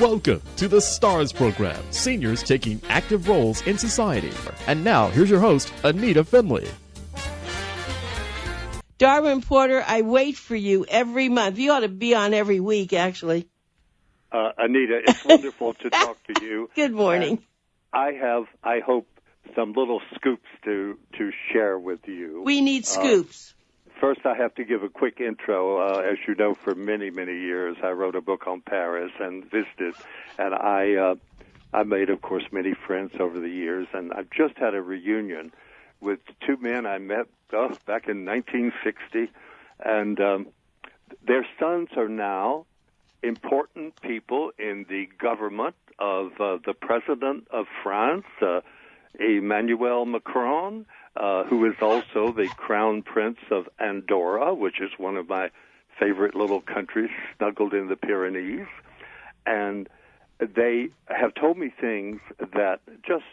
Welcome to the STARS program, seniors taking active roles in society. And now, here's your host, ANITA FINLEY. Darwin Porter, I wait for you every month. You ought to be on every week, actually. ANITA, it's wonderful to talk to you. Good morning. And I hope, some little scoops to share with you. We need scoops. First, I have to give a quick intro. As you know, for many, many years, I wrote a book on Paris and visited, and I made, of course, many friends over the years, and I've just had a reunion with two men I met back in 1960, and their sons are now important people in the government of the President of France, Emmanuel Macron, who is also the Crown Prince of Andorra, which is one of my favorite little countries snuggled in the Pyrenees. And they have told me things that just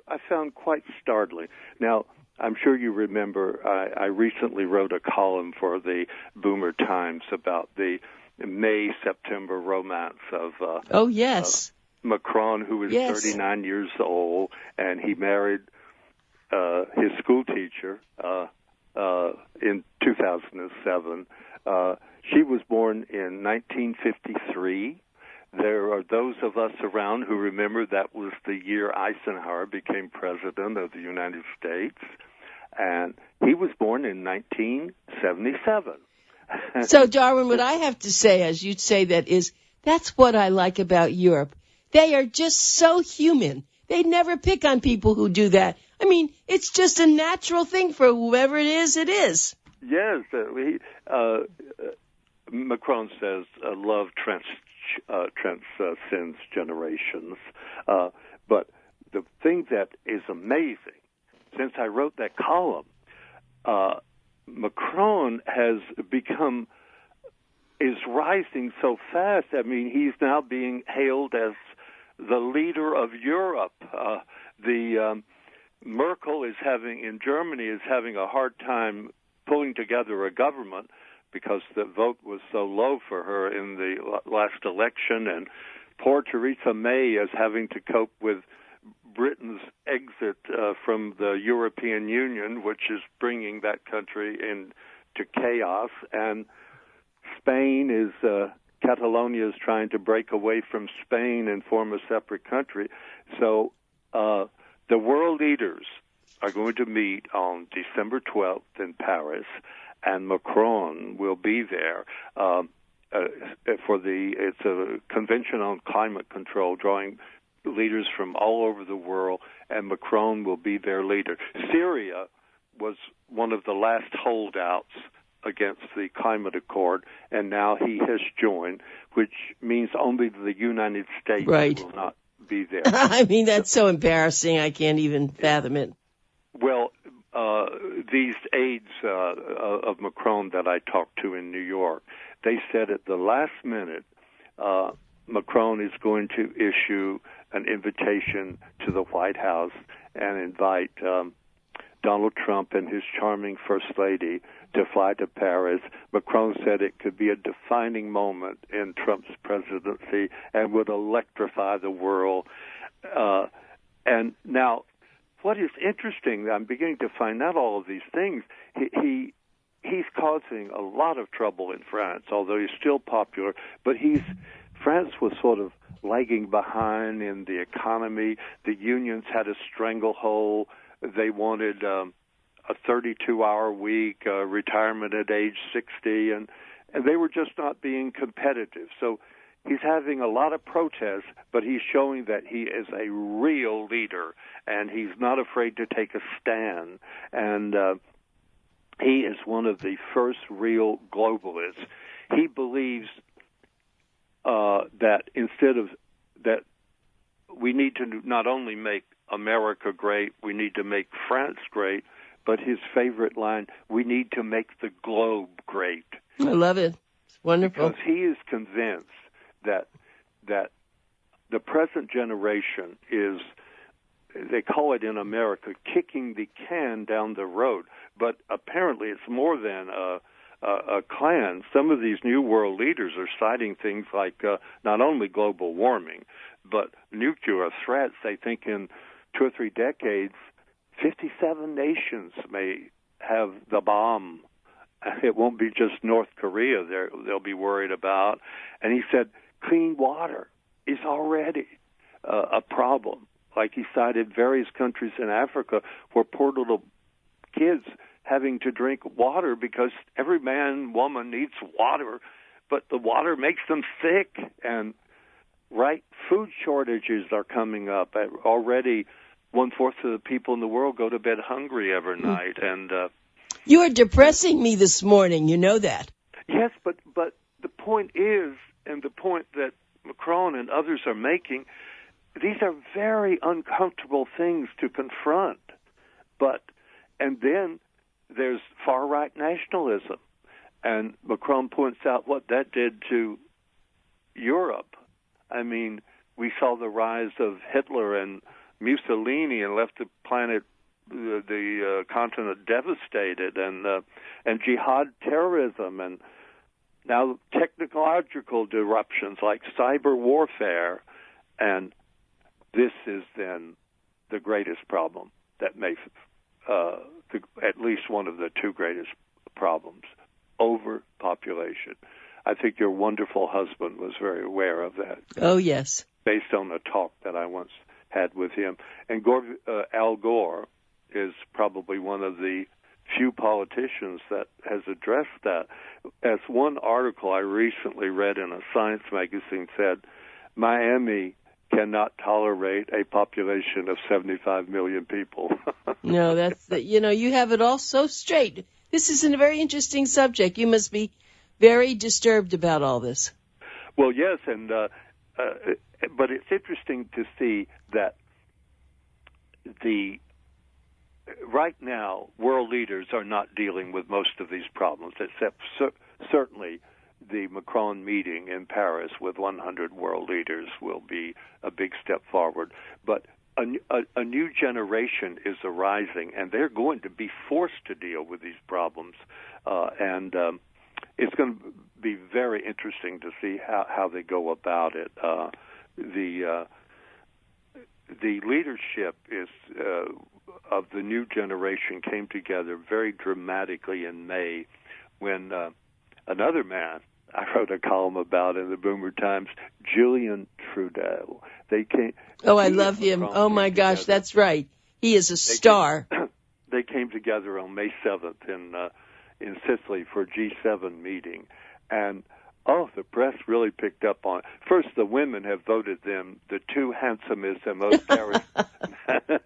I found quite startling. Now, I'm sure you remember I recently wrote a column for the BOOMER Times about the May-September romance of Macron, who was 39 years old, and he married his school teacher in 2007. She was born in 1953. There are those of us around who remember that was the year Eisenhower became president of the United States, and he was born in 1977. So, Darwin, what I have to say, as you'd say that, is that's what I like about Europe. They are just so human. They never pick on people who do that. I mean, it's just a natural thing for whoever it is, it is. Yes. Macron says love transcends generations. But the thing that is amazing, since I wrote that column, Macron is rising so fast. I mean, he's now being hailed as the leader of Europe. Merkel in Germany is having a hard time pulling together a government because the vote was so low for her in the last election, and poor Theresa May is having to cope with Britain's exit from the European Union, which is bringing that country into chaos, and Spain Catalonia is trying to break away from Spain and form a separate country. So the world leaders are going to meet on December 12th in Paris, and Macron will be there it's a convention on climate control, drawing leaders from all over the world, and Macron will be their leader. Syria was one of the last holdouts against the climate accord, and now he has joined, which means only the United States will not be there. I mean, that's so embarrassing. I can't even fathom it. Well, these aides of Macron that I talked to in New York, they said at the last minute Macron is going to issue an invitation to the White House and invite Donald Trump and his charming First Lady to fly to Paris. Macron said it could be a defining moment in Trump's presidency and would electrify the world. And now, what is interesting, I'm beginning to find out all of these things. He's causing a lot of trouble in France, although he's still popular. But France was sort of lagging behind in the economy. The unions had a stranglehold. They wanted a 32-hour week, retirement at age 60, and they were just not being competitive. So he's having a lot of protests, but he's showing that he is a real leader, and he's not afraid to take a stand. And he is one of the first real globalists. He believes that that we need to not only make America great, we need to make France great, but his favorite line, we need to make the globe great. I love it. It's wonderful. Because he is convinced that the present generation is, they call it in America, kicking the can down the road. But apparently it's more than clan. Some of these new world leaders are citing things like not only global warming, but nuclear threats. They think in 2 or 3 decades, 57 nations may have the bomb. It won't be just North Korea they'll be worried about. And he said clean water is already a problem. Like he cited various countries in Africa where poor little kids having to drink water because every man, woman needs water, but the water makes them sick. And food shortages are coming up. Already 1/4 of the people in the world go to bed hungry every night. And you are depressing me this morning. You know that. Yes, but the point is, and the point that Macron and others are making, these are very uncomfortable things to confront. And then there's far-right nationalism. And Macron points out what that did to Europe. I mean, we saw the rise of Hitler and Mussolini and left the planet, the continent devastated, and jihad terrorism, and now technological disruptions like cyber warfare. And this is then the greatest problem that makes at least one of the 2 greatest problems, overpopulation. I think your wonderful husband was very aware of that. Oh, yes. Based on a talk that I once had with him. And Al Gore is probably one of the few politicians that has addressed that. As one article I recently read in a science magazine said, Miami cannot tolerate a population of 75 million people. No, you have it all so straight. This is a very interesting subject. You must be very disturbed about all this. Well, yes, but it's interesting to see that right now world leaders are not dealing with most of these problems, except certainly the Macron meeting in Paris with 100 world leaders will be a big step forward. But a new generation is arising, and they're going to be forced to deal with these problems. And it's going to be very interesting to see how they go about it. The leadership of the new generation came together very dramatically in May when another man I wrote a column about in the Boomer Times, Julian Trudeau. I love him. Oh, my gosh, that's right. He is a star. They came together on May 7th in Sicily for a G7 meeting. And, the press really picked up on it. First, the women have voted them the 2 handsomest and most charismatic.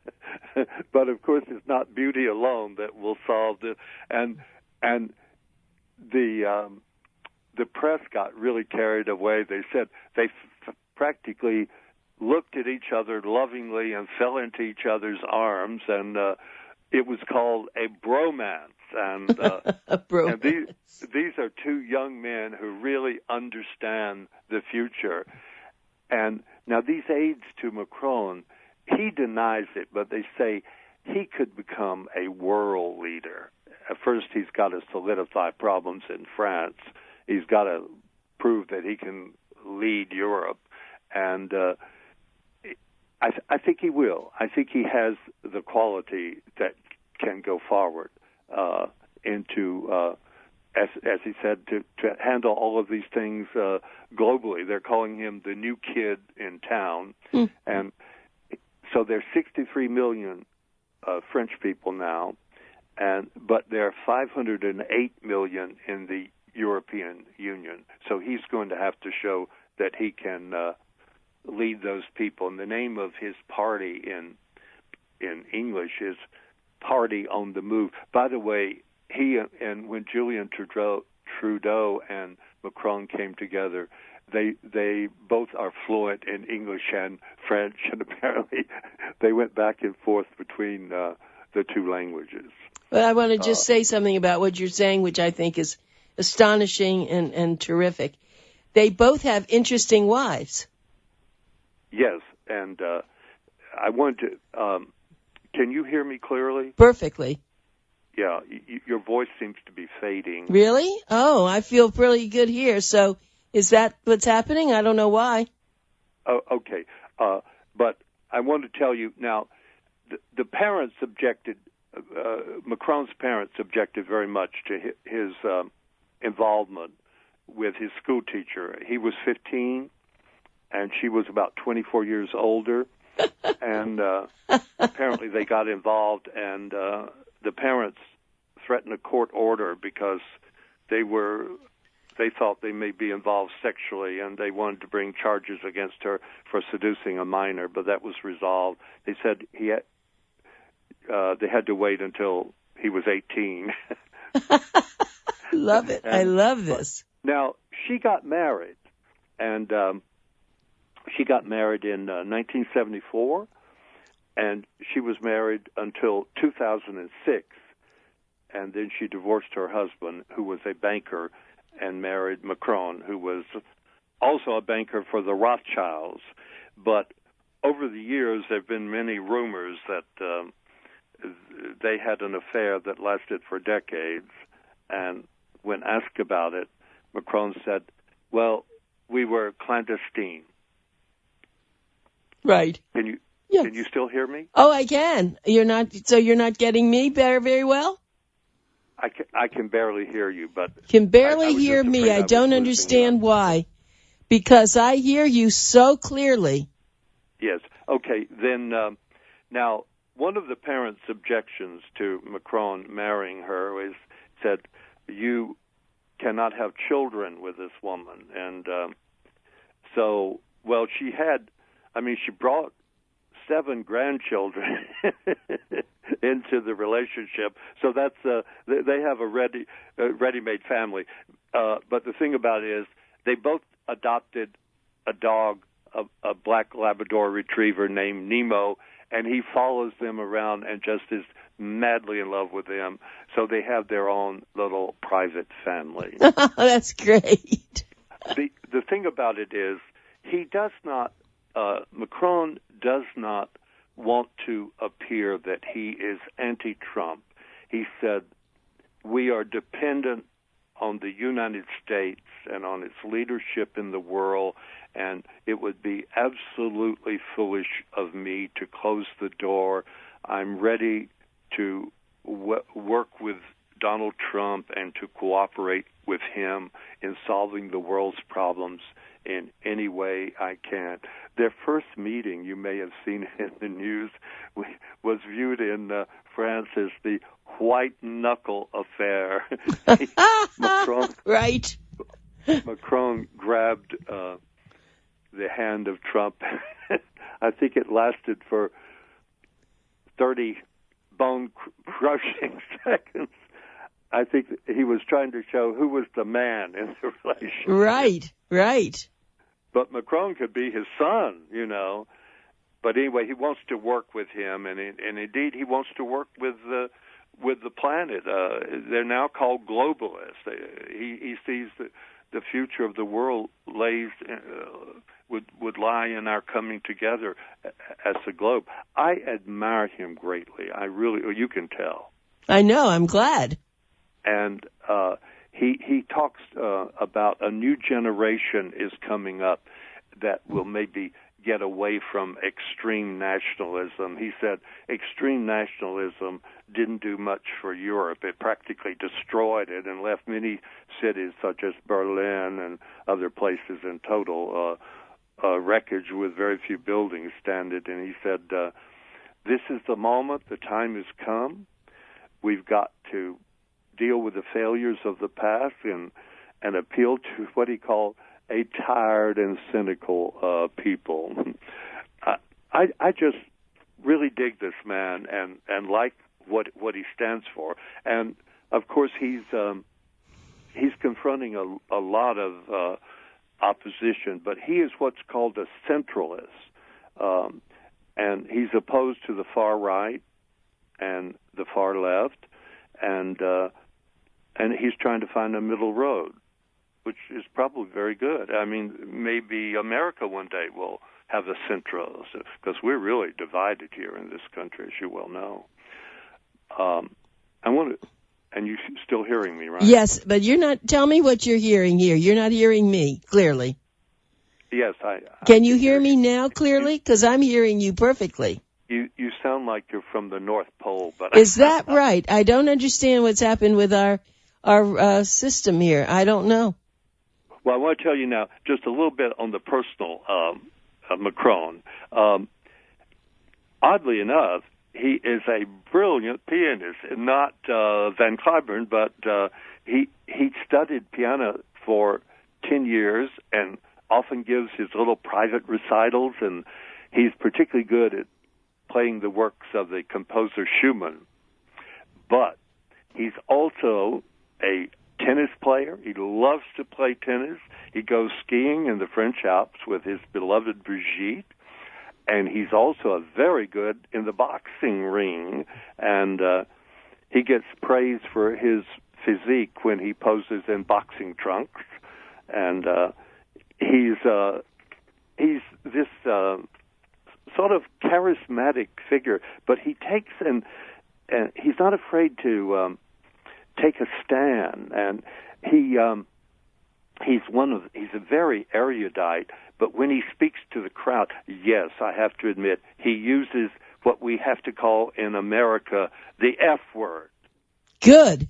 But, of course, it's not beauty alone that will solve this. And the press got really carried away. They said they practically looked at each other lovingly and fell into each other's arms, and it was called a bromance. And, a bromance. And these are 2 young men who really understand the future. And now these aides to Macron, he denies it, but they say he could become a world leader. At first, he's got to solidify problems in France. He's got to prove that he can lead Europe. And I think he will. I think he has the quality that can go forward into, as he said, to handle all of these things globally. They're calling him the new kid in town. And so there's 63 million French people now, but there are 508 million in the European Union. So he's going to have to show that he can lead those people. And the name of his party in English is Party on the Move. By the way, and when Julian Trudeau and Macron came together, they both are fluent in English and French, and apparently they went back and forth between the 2 languages. Well, I want to just say something about what you're saying, which I think is astonishing and terrific. They both have interesting wives. Yes, and I want to. Can you hear me clearly? Perfectly. Yeah, your voice seems to be fading. Really? Oh, I feel pretty good here. So is that what's happening? I don't know why. Oh, okay. But I want to tell you now, the parents objected, Macron's parents objected very much to his involvement with his school teacher. He was 15, and she was about 24 years older, and apparently they got involved, and the parents threatened a court order because they thought they may be involved sexually, and they wanted to bring charges against her for seducing a minor, but that was resolved. They said they had to wait until he was 18. Love it. I love this. Now, she got married, and she got married in 1974, and she was married until 2006, and then she divorced her husband, who was a banker, and married Macron, who was also a banker for the Rothschilds. But over the years, there have been many rumors that they had an affair that lasted for decades, and when asked about it, Macron said, well, we were clandestine. Right. Can you Yes. Can you still hear me? Oh, I can. You're not getting me very well? I can barely hear you, but Can barely I was hear just me. afraid I I was don't losing understand you. why. Because I hear you so clearly. Yes. Okay. Then now, one of the parents' objections to Macron marrying her said, you cannot have children with this woman. And so, well, she brought 7 grandchildren into the relationship. So that's they have a ready-made family. But the thing about it is they both adopted a dog, a black Labrador retriever named Nemo, and he follows them around and just is madly in love with them. So they have their own little private family. That's great. The thing about it is he does not, Macron does not want to appear that he is anti-Trump. He said, we are dependent on the United States and on its leadership in the world, and it would be absolutely foolish of me to close the door. I'm ready to work with Donald Trump and to cooperate with him in solving the world's problems in any way I can. Their first meeting, you may have seen it in the news, was viewed in France as the white knuckle affair. Right. Macron grabbed the hand of Trump. I think it lasted for 30 bone-crushing seconds. I think he was trying to show who was the man in the relationship. Right. But Macron could be his son, you know. But anyway, he wants to work with him, and indeed he wants to work with the planet. They're now called globalists. He sees the future of the world would lie in our coming together as a globe. I admire him greatly. I really, you can tell. I know. I'm glad. And he talks about a new generation is coming up that will maybe get away from extreme nationalism. He said extreme nationalism didn't do much for Europe. It practically destroyed it and left many cities such as Berlin and other places in total wreckage with very few buildings standing. And he said, this is the moment, the time has come. We've got to deal with the failures of the past and appeal to what he called a tired and cynical people. I just really dig this man and like what he stands for. And of course he's confronting a lot of opposition, but he is what's called a centralist, and he's opposed to the far right and the far left, and he's trying to find a middle road, which is probably very good. I mean, maybe America one day will have a centralist, because we're really divided here in this country, as you well know. I want to, and you still hearing me, right? Yes, but you're not. Tell me what you're hearing here. You're not hearing me clearly. Yes, Can you hear me now clearly? Because I'm hearing you perfectly. You sound like you're from the North Pole, but is that right? I don't understand what's happened with our system here. I don't know. Well, I want to tell you now just a little bit on the personal Macron. Oddly enough, he is a brilliant pianist, not Van Cliburn, but he studied piano for 10 years and often gives his little private recitals, and he's particularly good at playing the works of the composer Schumann. But he's also a tennis player. He loves to play tennis. He goes skiing in the French Alps with his beloved Brigitte. And he's also very good in the boxing ring. And he gets praise for his physique when he poses in boxing trunks. And he's this sort of charismatic figure, but he takes and he's not afraid to take a stand, and he's a very erudite, but when he speaks to the crowd, yes, I have to admit, he uses what we have to call in America the F word. Good.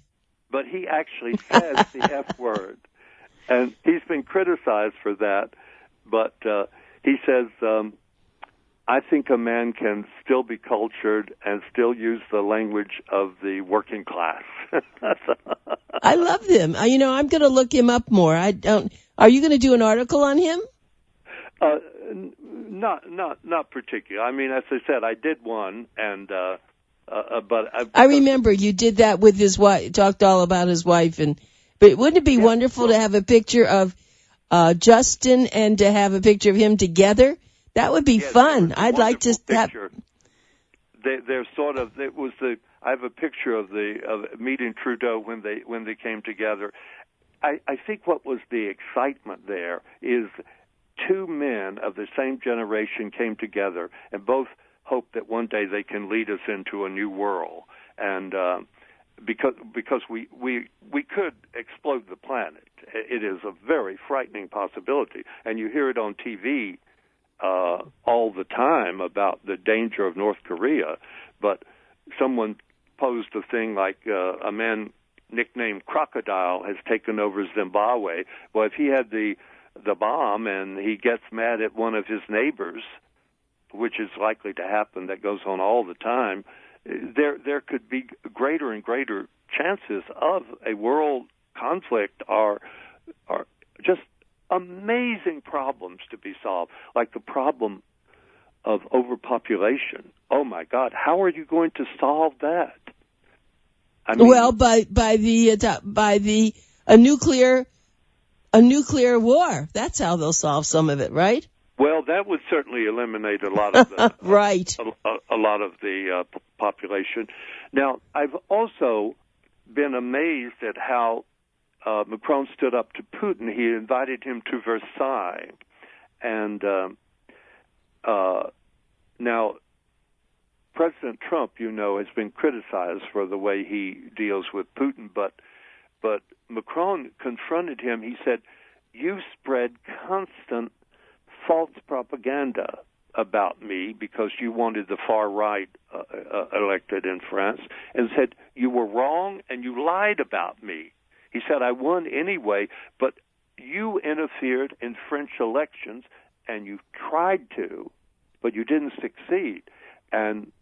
But he actually says the F word, and he's been criticized for that, but he says, I think a man can still be cultured and still use the language of the working class. I love him. I'm going to look him up more. Are you going to do an article on him? Not particularly. I mean, as I said, I did one, and but I remember you did that with his wife. Talked all about his wife, but wouldn't it be wonderful to have a picture of Justin and to have a picture of him together? That would be fun. I'd like to have. They're sort of. It was the. I have a picture of meeting Trudeau when they came together. I think what was the excitement there is two men of the same generation came together and both hope that one day they can lead us into a new world. And because we could explode the planet. It is a very frightening possibility, and you hear it on TV. All the time about the danger of North Korea, but someone posed a thing like a man nicknamed Crocodile has taken over Zimbabwe. Well, if he had the bomb and he gets mad at one of his neighbors, which is likely to happen, that goes on all the time, there could be greater and greater chances of a world conflict are just amazing problems to be solved, like the problem of overpopulation. Oh my God, how are you going to solve that? I mean, well, by a nuclear war. That's how they'll solve some of it, right? Well, that would certainly eliminate a lot of the right. a lot of the population. Now, I've also been amazed at how Macron stood up to Putin. He invited him to Versailles. And now, President Trump, has been criticized for the way he deals with Putin, but Macron confronted him. He said, you spread constant false propaganda about me because you wanted the far right elected in France, and said, you were wrong and you lied about me. He said, I won anyway, but you interfered in French elections, and you tried to, but you didn't succeed. And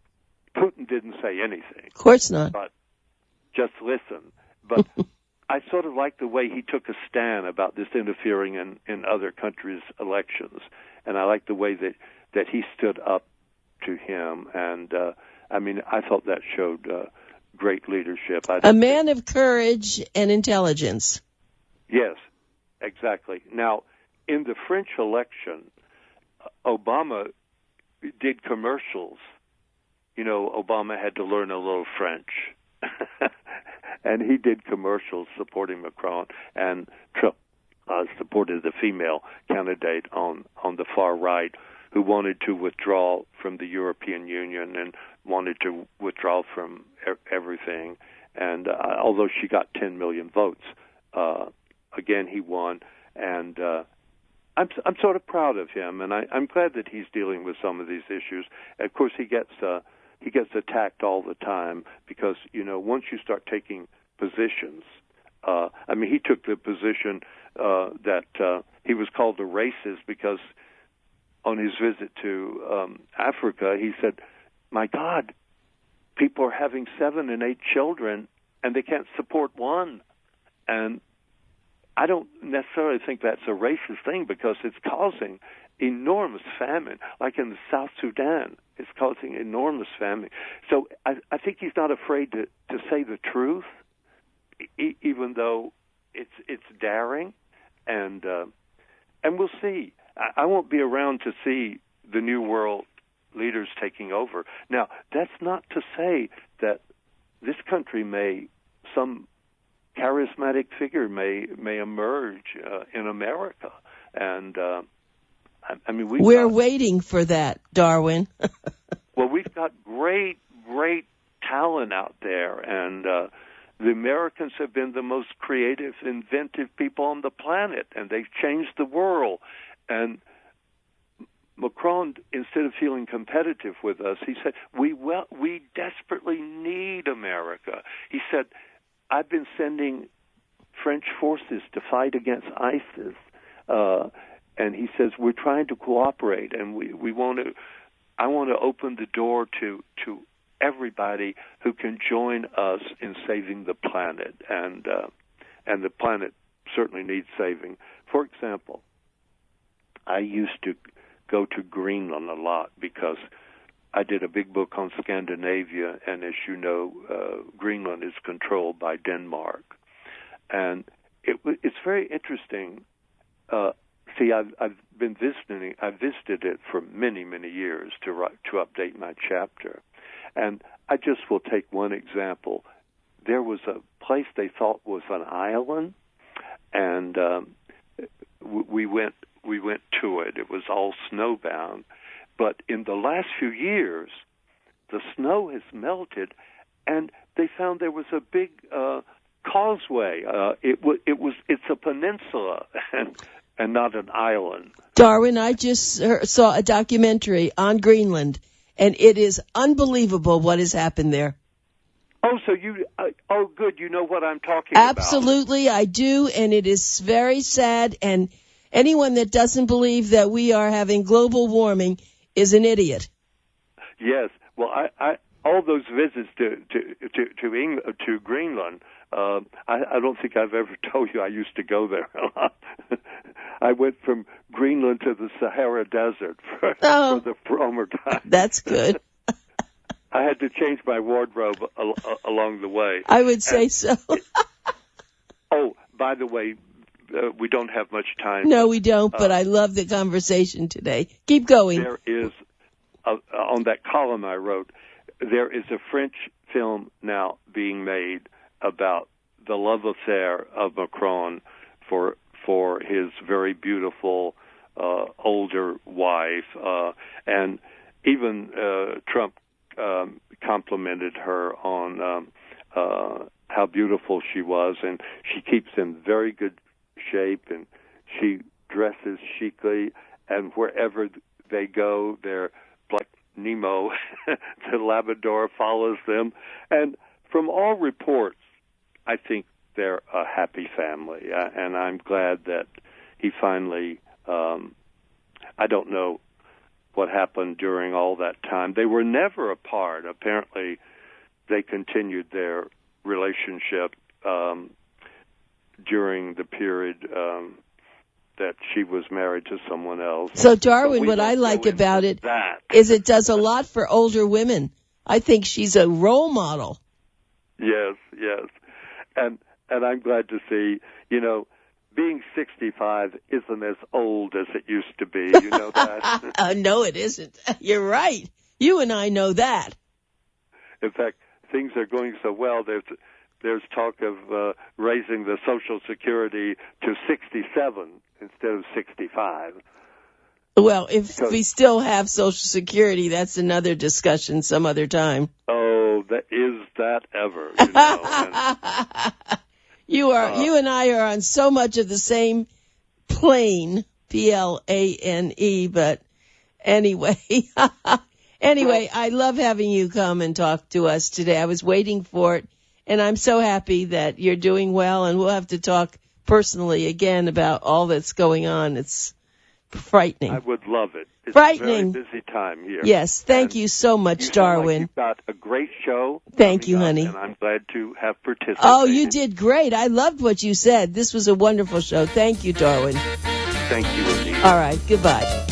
Putin didn't say anything. Of course not. But just listen. But I sort of like the way he took a stand about this interfering in other countries' elections. And I like the way that he stood up to him. And, I thought that showed great leadership. A man of courage and intelligence. Yes, exactly. Now, in the French election, Obama did commercials. Obama had to learn a little French. And he did commercials supporting Macron, and Trump supported the female candidate on the far right who wanted to withdraw from the European Union and wanted to withdraw from everything. And although she got 10 million votes, again, he won. And I'm sort of proud of him, and I'm glad that he's dealing with some of these issues. Of course, he gets attacked all the time because, once you start taking positions, he took the position that he was called a racist because on his visit to Africa, he said, "My God, people are having 7 and 8 children, and they can't support one." And I don't necessarily think that's a racist thing because it's causing enormous famine, like in the South Sudan. It's causing enormous famine. So I think he's not afraid to say the truth, even though it's daring, and we'll see. I won't be around to see the New World leaders taking over. Now, that's not to say that this country some charismatic figure may emerge in America, and we're waiting for that, Darwin. Well, we've got great talent out there, and the Americans have been the most creative, inventive people on the planet, and they've changed the world. And Macron, instead of feeling competitive with us, he said, we desperately need America. He said, "I've been sending French forces to fight against ISIS." And he says, "We're trying to cooperate, and I want to open the door to everybody who can join us in saving the planet." And the planet certainly needs saving. For example, I used to go to Greenland a lot because I did a big book on Scandinavia, and as you know, Greenland is controlled by Denmark. And it's very interesting. I've been visiting. I visited it for many, many years to update my chapter. And I just will take one example. There was a place they thought was an island, and we went to it. It was all snowbound. But in the last few years, the snow has melted, and they found there was a big causeway. It's a peninsula and not an island. Darwin, I just saw a documentary on Greenland, and it is unbelievable what has happened there. Oh, so good. You know what I'm talking about. Absolutely, I do, and it is very sad. And anyone that doesn't believe that we are having global warming is an idiot. Yes. Well, I all those visits to Greenland. I don't think I've ever told you I used to go there a lot. I went from Greenland to the Sahara Desert for the former time. That's good. I had to change my wardrobe along the way. I would say so. By the way, we don't have much time. No, we don't, but I love the conversation today. Keep going. There is, on that column I wrote, there is a French film now being made about the love affair of Macron for his very beautiful older wife, and even Trump complimented her on how beautiful she was, and she keeps in very good shape, and she dresses chicly, and wherever they go, they're like Nemo, the Labrador follows them, and from all reports, I think they're a happy family, and I'm glad that he finally, I don't know what happened during all that time. They were never apart. Apparently, they continued their relationship during the period that she was married to someone else. So, Darwin, what I like about it is it does a lot for older women. I think she's a role model. Yes. And I'm glad to see, being 65 isn't as old as it used to be. You know that? No, it isn't. You're right. You and I know that. In fact, things are going so well. There's talk of raising the Social Security to 67 instead of 65. Well, if we still have Social Security, that's another discussion some other time. Oh, that that ever. You know, you and I are on so much of the same plane, plane. But anyway, I love having you come and talk to us today. I was waiting for it, and I'm so happy that you're doing well. And we'll have to talk personally again about all that's going on. It's frightening. I would love it. It's frightening. a very busy time here. Yes, thank you so much, Darwin. You've got a great show. Thank you, honey. And I'm glad to have participated. Oh, you did great. I loved what you said. This was a wonderful show. Thank you, Darwin. Thank you, Anita. All right, goodbye.